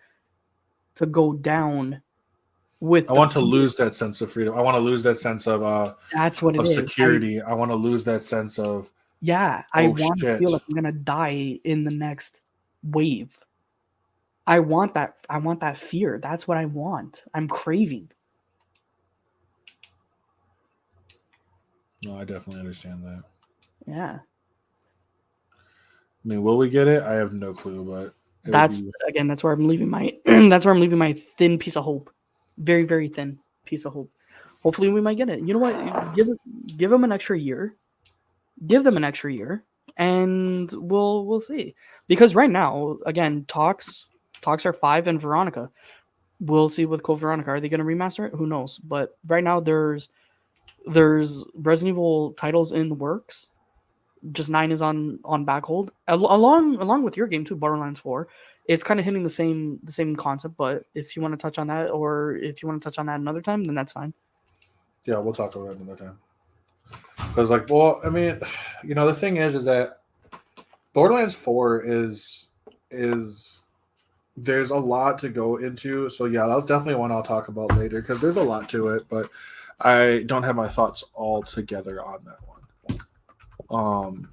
to go down with I want to lose that sense of freedom. I want to lose that sense of that's what it is. security. I want to lose that sense of I want to feel like I'm gonna die in the next wave. I want that fear. That's what I want. I'm craving. No, I definitely understand that. Yeah. I mean, will we get it? I have no clue, but that's where I'm leaving my that's where I'm leaving my thin piece of hope. Very, very thin piece of hope. Hopefully we might get it. You know what? Give them an extra year. Give them an extra year, and we'll see. Because right now, again, talks are 5 and Veronica. We'll see with Code Veronica. Are they going to remaster it? Who knows? But right now, there's Resident Evil titles in the works. Just 9 is on back hold, along with your game too, Borderlands 4. It's kind of hitting the same concept. But if you want to touch on that, or if you want to touch on that another time, then that's fine. Yeah, we'll talk about that another time. Because, like, well, I mean, you know, the thing is that Borderlands 4 is there's a lot to go into. So yeah, that's definitely one I'll talk about later because there's a lot to it, but I don't have my thoughts all together on that one.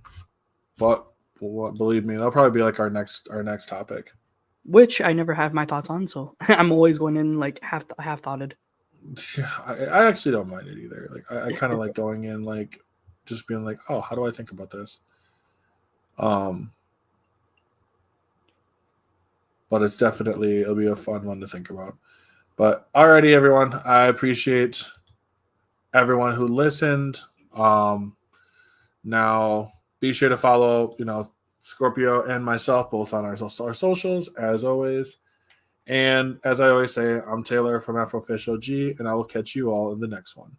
But believe me, that'll probably be like our next topic. Which I never have my thoughts on, so I'm always going in like half thoughted. Yeah, I actually don't mind it either. Like I kind of like going in like just being like, oh, how do I think about this? But it's definitely, it'll be a fun one to think about. But alrighty, everyone, I appreciate everyone who listened. Now be sure to follow, you know, Scorpio and myself both on our socials as always. And as I always say, I'm Taylor from Afro Official G, and I will catch you all in the next one.